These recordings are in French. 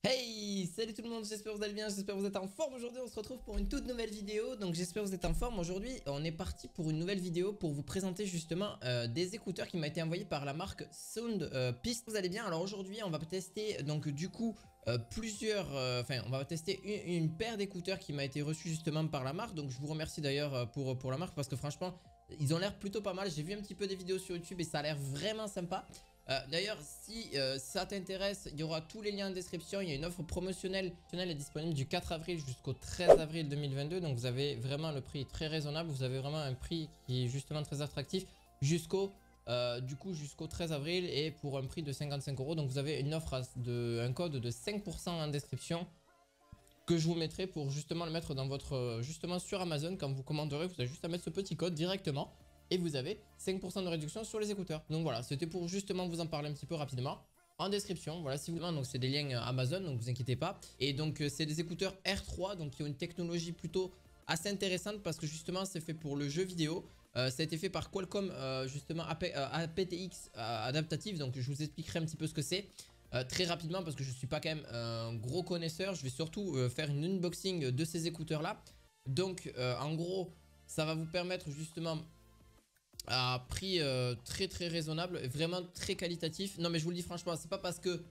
Hey, salut tout le monde, j'espère que vous allez bien, j'espère que vous êtes en forme. Aujourd'hui on se retrouve pour une toute nouvelle vidéo, donc j'espère que vous êtes en forme. Aujourd'hui on est parti pour une nouvelle vidéo pour vous présenter justement des écouteurs qui m'ont été envoyés par la marque Soundpeace. Vous allez bien? Alors aujourd'hui on va tester donc du coup on va tester une paire d'écouteurs qui m'a été reçue justement par la marque. Donc je vous remercie d'ailleurs pour la marque parce que franchement ils ont l'air plutôt pas mal. J'ai vu un petit peu des vidéos sur YouTube et ça a l'air vraiment sympa. D'ailleurs, si ça t'intéresse, il y aura tous les liens en description. Il y a une offre promotionnelle est disponible du 4 avril jusqu'au 13 avril 2022. Donc vous avez vraiment le prix très raisonnable. Vous avez vraiment un prix qui est justement très attractif jusqu'au 13 avril et pour un prix de 55 €. Donc vous avez une offre un code de 5% en description que je vous mettrai pour justement le mettre dans votre justement sur Amazon. Quand vous commanderez, vous avez juste à mettre ce petit code directement. Et vous avez 5% de réduction sur les écouteurs. Donc voilà, c'était pour justement vous en parler un petit peu rapidement. En description, voilà, si vous voulez, donc c'est des liens Amazon, donc vous inquiétez pas. Et donc c'est des écouteurs R3, donc qui ont une technologie plutôt assez intéressante parce que justement c'est fait pour le jeu vidéo. Ça a été fait par Qualcomm, justement aptX adaptative, donc je vous expliquerai un petit peu ce que c'est. Très rapidement parce que je suis pas quand même un gros connaisseur. Je vais surtout faire une unboxing de ces écouteurs là. Donc en gros ça va vous permettre justement à prix très raisonnable, vraiment très qualitatif. Non mais je vous le dis franchement, c'est pas parce que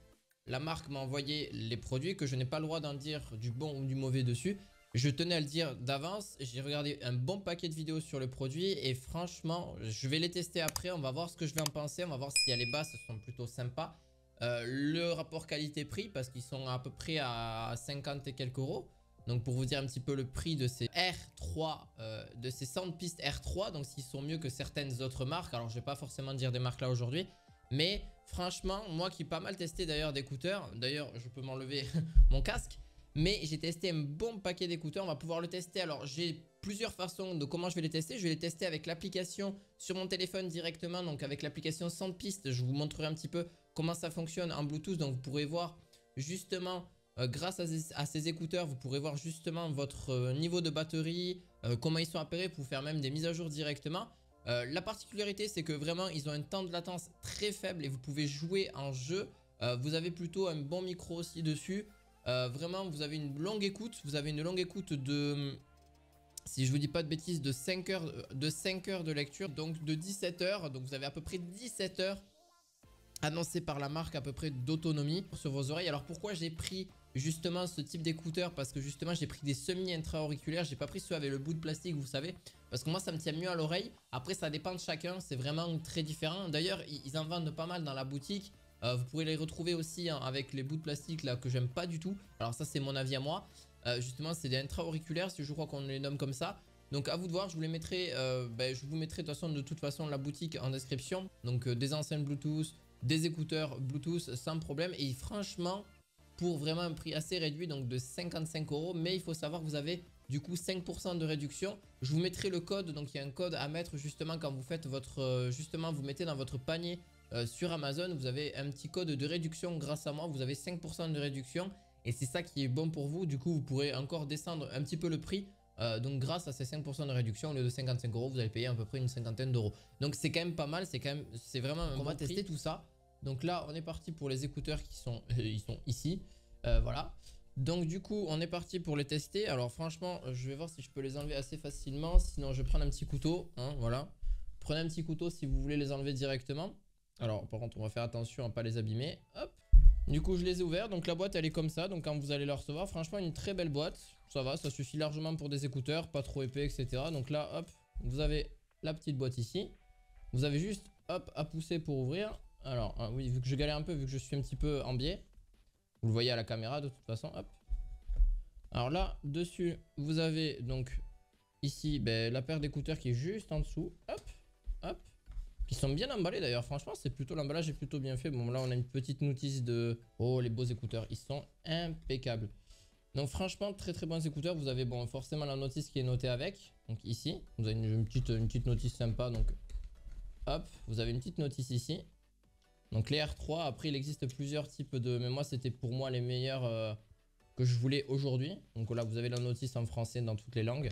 la marque m'a envoyé les produits que je n'ai pas le droit d'en dire du bon ou du mauvais dessus. Je tenais à le dire d'avance. J'ai regardé un bon paquet de vidéos sur le produit et franchement je vais les tester après. On va voir ce que je vais en penser, on va voir si les basses sont plutôt sympas. Le rapport qualité-prix parce qu'ils sont à peu près à 50 et quelques euros. Donc pour vous dire un petit peu le prix de ces R3, de ces Soundpeace R3, donc s'ils sont mieux que certaines autres marques. Alors je vais pas forcément dire des marques là aujourd'hui, mais franchement moi qui ai pas mal testé d'ailleurs d'écouteurs, d'ailleurs je peux m'enlever mon casque, mais j'ai testé un bon paquet d'écouteurs. On va pouvoir le tester. Alors j'ai plusieurs façons de comment je vais les tester. Je vais les tester avec l'application sur mon téléphone directement, donc avec l'application Soundpeace. Je vous montrerai un petit peu comment ça fonctionne en Bluetooth, donc vous pourrez voir justement grâce à ces écouteurs, vous pourrez voir justement votre niveau de batterie, comment ils sont appareillés pour faire même des mises à jour directement. La particularité, c'est que vraiment, ils ont un temps de latence très faible et vous pouvez jouer en jeu. Vous avez plutôt un bon micro aussi dessus. Vraiment, vous avez une longue écoute. Vous avez une longue écoute de, si je vous dis pas de bêtises, de 5 heures de lecture, donc de 17 heures. Donc vous avez à peu près 17 heures annoncé par la marque à peu près d'autonomie sur vos oreilles. Alors pourquoi j'ai pris justement ce type d'écouteurs? Parce que justement j'ai pris des semi intra-auriculaires. J'ai pas pris ceux avec le bout de plastique, vous savez, parce que moi ça me tient mieux à l'oreille. Après ça dépend de chacun, c'est vraiment très différent. D'ailleurs ils en vendent pas mal dans la boutique. Vous pourrez les retrouver aussi hein, avec les bouts de plastique là que j'aime pas du tout. Alors ça c'est mon avis à moi. Justement c'est des intra-auriculaires, je crois qu'on les nomme comme ça. Donc à vous de voir, je vous les mettrai, je vous mettrai de toute façon la boutique en description. Donc des enceintes Bluetooth, des écouteurs Bluetooth sans problème. Et franchement pour vraiment un prix assez réduit, donc de 55 €. Mais il faut savoir que vous avez du coup 5% de réduction. Je vous mettrai le code, donc il y a un code à mettre justement quand vous faites votre, justement vous mettez dans votre panier sur Amazon. Vous avez un petit code de réduction grâce à moi, vous avez 5% de réduction. Et c'est ça qui est bon pour vous, du coup vous pourrez encore descendre un petit peu le prix. Donc grâce à ces 5% de réduction, au lieu de 55 €, vous allez payer à peu près une cinquantaine d'euros. Donc c'est quand même pas mal, c'est vraiment un bon prix. On va tester tout ça. Donc là on est parti pour les écouteurs qui sont, ils sont ici, voilà. Donc du coup on est parti pour les tester. Alors franchement je vais voir si je peux les enlever assez facilement. Sinon je vais prendre un petit couteau, hein, voilà. Prenez un petit couteau si vous voulez les enlever directement. Alors par contre on va faire attention à ne pas les abîmer. Hop. Du coup je les ai ouverts. Donc la boîte elle est comme ça. Donc quand vous allez la recevoir, franchement une très belle boîte. Ça va, ça suffit largement pour des écouteurs, pas trop épais, etc. Donc là hop, vous avez la petite boîte ici. Vous avez juste hop à pousser pour ouvrir. Alors oui, vu que je galère un peu, vu que je suis un petit peu en biais. Vous le voyez à la caméra de toute façon, hop. Alors là, dessus, vous avez donc ici la paire d'écouteurs qui est juste en dessous, hop, hop. Qui sont bien emballés d'ailleurs, franchement, c'est plutôt, l'emballage est plutôt bien fait. Bon là, on a une petite notice de... Oh, les beaux écouteurs, ils sont impeccables. Donc franchement, très bons écouteurs. Vous avez bon, forcément la notice qui est notée avec. Donc ici, vous avez une petite notice sympa, donc hop, vous avez une petite notice ici. Donc les R3, après il existe plusieurs types de... Mais moi c'était pour moi les meilleurs que je voulais aujourd'hui. Donc là vous avez la notice en français dans toutes les langues.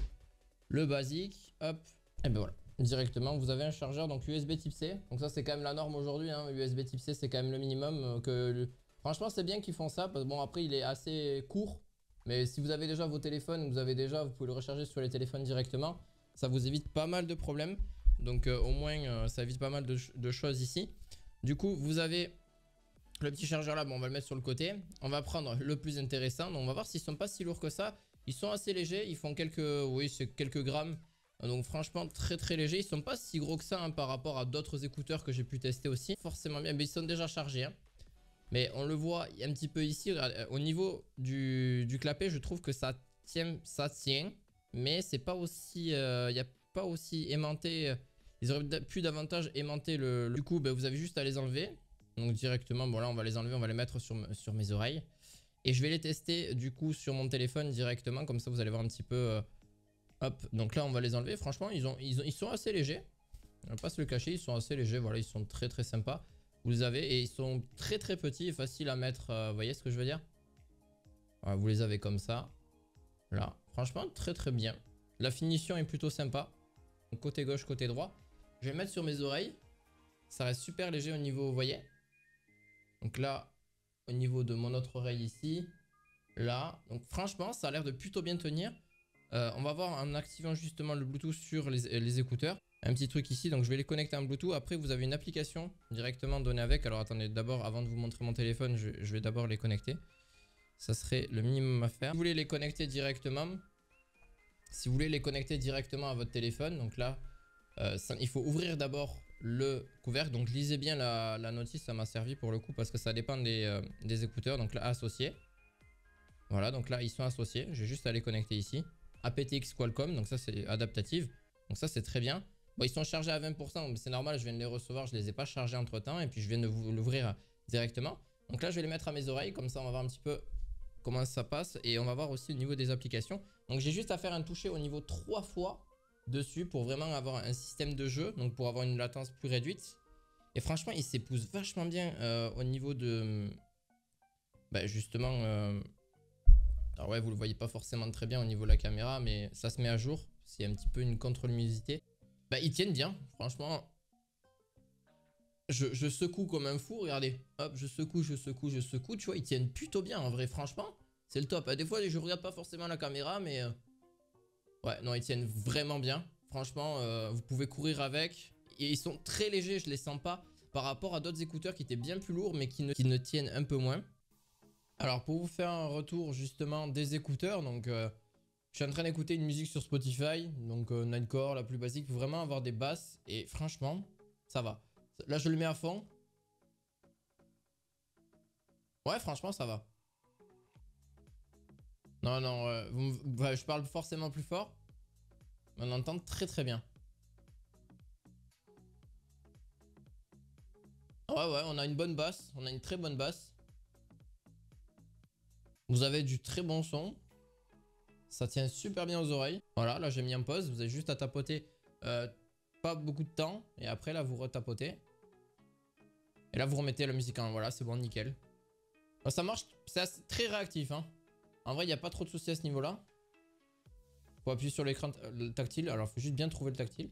Le basique, hop, et ben voilà. Directement vous avez un chargeur donc USB type C. Donc ça c'est quand même la norme aujourd'hui, hein. USB type C c'est quand même le minimum Franchement, c'est bien qu'ils font ça. Parce que bon, après, il est assez court. Mais si vous avez déjà vos téléphones, vous pouvez le recharger sur les téléphones directement. Ça vous évite pas mal de problèmes. Donc au moins, ça évite pas mal de choses ici. Du coup, vous avez le petit chargeur là. Bon, on va le mettre sur le côté. On va prendre le plus intéressant. Donc on va voir s'ils sont pas si lourds que ça. Ils sont assez légers. Ils font quelques grammes. Donc franchement, très très légers. Ils sont pas si gros que ça hein, par rapport à d'autres écouteurs que j'ai pu tester aussi. Forcément bien, mais ils sont déjà chargés. Hein. Mais on le voit un petit peu ici, au niveau du clapet, je trouve que ça tient, mais c'est pas aussi, il n'y a pas aussi aimanté, ils auraient pu davantage aimanter du coup, ben, vous avez juste à les enlever, donc directement, bon là on va les enlever, on va les mettre sur mes oreilles, et je vais les tester du coup sur mon téléphone directement, comme ça vous allez voir un petit peu, hop, donc là on va les enlever, franchement ils sont assez légers, on va pas se le cacher, ils sont assez légers, voilà, ils sont très très sympas. Vous avez et ils sont très très petits et faciles à mettre. Vous voyez ce que je veux dire? Voilà, vous les avez comme ça. Là, franchement très très bien. La finition est plutôt sympa. Donc, côté gauche, côté droit. Je vais le mettre sur mes oreilles. Ça reste super léger au niveau, vous voyez? Donc là, au niveau de mon autre oreille ici. Là, donc franchement, ça a l'air de plutôt bien tenir. On va voir en activant justement le Bluetooth sur les écouteurs. Un petit truc ici, donc je vais les connecter en Bluetooth. Après, vous avez une application directement donnée avec. Alors attendez, d'abord, avant de vous montrer mon téléphone, je vais d'abord les connecter. Ça serait le minimum à faire. Si vous voulez les connecter directement, à votre téléphone, donc là, il faut ouvrir d'abord le couvercle. Donc lisez bien la notice, ça m'a servi pour le coup parce que ça dépend des écouteurs. Donc là, associés. Voilà, donc là, ils sont associés. J'ai juste à les connecter ici. aptX Qualcomm, donc ça c'est adaptative. Donc ça c'est très bien. Bon, ils sont chargés à 20%, c'est normal, je viens de les recevoir, je les ai pas chargés entre temps et puis je viens de vous l'ouvrir directement. Donc là je vais les mettre à mes oreilles, comme ça on va voir un petit peu comment ça passe et on va voir aussi au niveau des applications. Donc j'ai juste à faire un toucher au niveau 3 fois dessus pour vraiment avoir un système de jeu, donc pour avoir une latence plus réduite. Et franchement il s'épouse vachement bien au niveau de... justement... Alors ouais, vous le voyez pas forcément très bien au niveau de la caméra, mais ça se met à jour. C'est un petit peu une contre-luminosité. Ils tiennent bien, franchement. Je secoue comme un fou, regardez. Hop, je secoue. Tu vois, ils tiennent plutôt bien en vrai, franchement. C'est le top. Des fois, je regarde pas forcément la caméra, mais... Ouais, non, ils tiennent vraiment bien. Franchement, vous pouvez courir avec. Et ils sont très légers, je les sens pas. Par rapport à d'autres écouteurs qui étaient bien plus lourds, mais qui ne tiennent un peu moins. Alors pour vous faire un retour justement des écouteurs, donc je suis en train d'écouter une musique sur Spotify, donc Nightcore, la plus basique, pour vraiment avoir des basses et franchement ça va. Là je le mets à fond. Ouais franchement ça va. Non je parle forcément plus fort. On entend très très bien. Ouais on a une bonne basse, on a une très bonne basse. Vous avez du très bon son. Ça tient super bien aux oreilles. Voilà, là j'ai mis en pause. Vous avez juste à tapoter pas beaucoup de temps. Et après là vous retapotez. Et là vous remettez la musique en... Voilà, c'est bon, nickel. Ça marche, c'est très réactif. Hein. En vrai, il n'y a pas trop de soucis à ce niveau-là. Faut appuyer sur l'écran tactile. Alors, il faut juste bien trouver le tactile.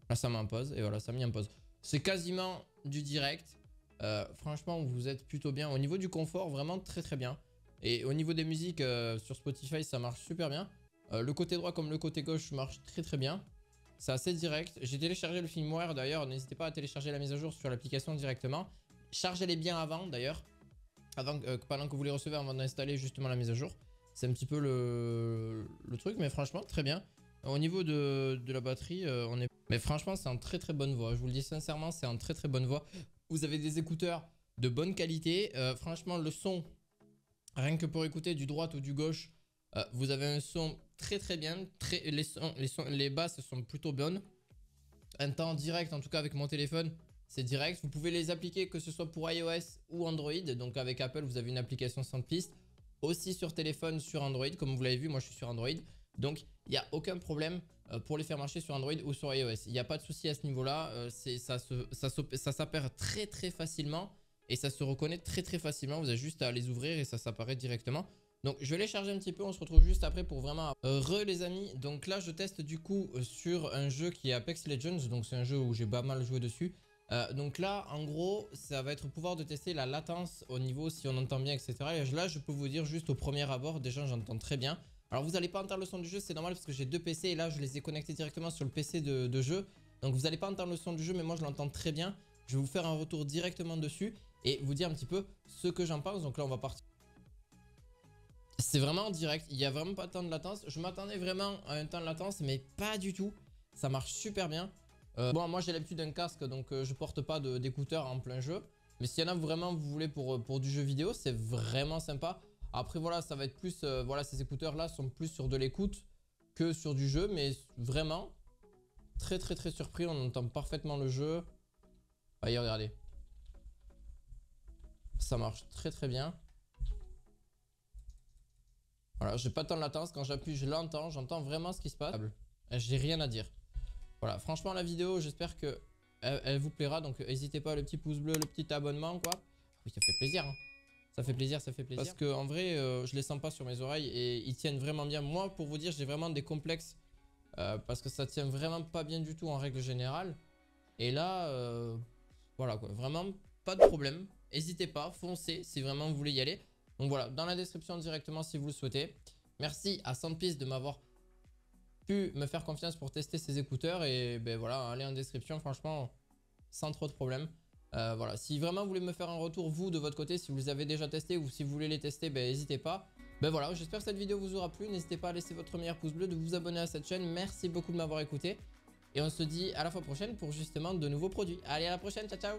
Là, ça met en pause. Et voilà, ça a mis en pause. C'est quasiment du direct. Franchement, vous êtes plutôt bien. Au niveau du confort, vraiment très très bien. Et au niveau des musiques sur Spotify, ça marche super bien. Le côté droit comme le côté gauche marche très très bien. C'est assez direct. J'ai téléchargé le firmware d'ailleurs. N'hésitez pas à télécharger la mise à jour sur l'application directement. Chargez-les bien avant d'ailleurs. Pendant que vous les recevez, avant d'installer justement la mise à jour. C'est un petit peu le truc. Mais franchement, très bien. Au niveau de la batterie, on est... Mais franchement, c'est en très très bonne voie. Je vous le dis sincèrement, c'est en très très bonne voie. Vous avez des écouteurs de bonne qualité. Franchement, le son, rien que pour écouter du droite ou du gauche, vous avez un son très très bien. Les basses sont plutôt bonnes. Un temps direct, en tout cas avec mon téléphone, c'est direct. Vous pouvez les appliquer que ce soit pour iOS ou Android. Donc avec Apple, vous avez une application sans piste. Aussi sur téléphone, sur Android. Comme vous l'avez vu, moi je suis sur Android. Donc il n'y a aucun problème pour les faire marcher sur Android ou sur iOS. Il n'y a pas de souci à ce niveau-là. Ça s'apparaît très très facilement. Et ça se reconnaît très très facilement. Vous avez juste à les ouvrir et ça s'apparaît directement. Donc je vais les charger un petit peu. On se retrouve juste après pour vraiment... les amis. Donc là je teste du coup sur un jeu qui est Apex Legends. Donc c'est un jeu où j'ai pas mal joué dessus. Donc là, en gros, ça va être pouvoir de tester la latence au niveau si on entend bien, etc. Et là, je peux vous dire juste au premier abord, déjà, j'entends très bien. Alors, vous n'allez pas entendre le son du jeu, c'est normal parce que j'ai 2 PC et là, je les ai connectés directement sur le PC de jeu. Donc, vous n'allez pas entendre le son du jeu, mais moi, je l'entends très bien. Je vais vous faire un retour directement dessus et vous dire un petit peu ce que j'en pense. Donc là, on va partir. C'est vraiment en direct, il n'y a vraiment pas de temps de latence. Je m'attendais vraiment à un temps de latence, mais pas du tout. Ça marche super bien. Bon, moi j'ai l'habitude d'un casque, donc je porte pas d'écouteurs en plein jeu. Mais s'il y en a vraiment vous voulez pour du jeu vidéo, c'est vraiment sympa. Après voilà, ça va être plus, voilà, ces écouteurs là sont plus sur de l'écoute que sur du jeu. Mais vraiment, très très très surpris, on entend parfaitement le jeu. Allez, regardez. Ça marche très très bien. Voilà, j'ai pas de temps de latence, quand j'appuie je l'entends, j'entends vraiment ce qui se passe. J'ai rien à dire. Voilà, franchement la vidéo, j'espère que elle vous plaira. Donc n'hésitez pas, le petit pouce bleu, le petit abonnement quoi. Oui, ça fait plaisir hein. Ça fait plaisir, ça fait plaisir. Parce que en vrai, je les sens pas sur mes oreilles et ils tiennent vraiment bien. Moi, pour vous dire, j'ai vraiment des complexes parce que ça tient vraiment pas bien du tout en règle générale. Et là, voilà quoi, vraiment pas de problème. N'hésitez pas, foncez si vraiment vous voulez y aller. Donc voilà, dans la description directement si vous le souhaitez. Merci à Sandpiece de m'avoir pu me faire confiance pour tester ces écouteurs. Et ben voilà, allez en description, franchement, sans trop de problème. Voilà, si vraiment vous voulez me faire un retour, vous de votre côté, si vous les avez déjà testés ou si vous voulez les tester, ben n'hésitez pas. Ben voilà, j'espère que cette vidéo vous aura plu. N'hésitez pas à laisser votre meilleur pouce bleu, de vous abonner à cette chaîne. Merci beaucoup de m'avoir écouté. Et on se dit à la fois prochaine pour justement de nouveaux produits. Allez, à la prochaine, ciao ciao.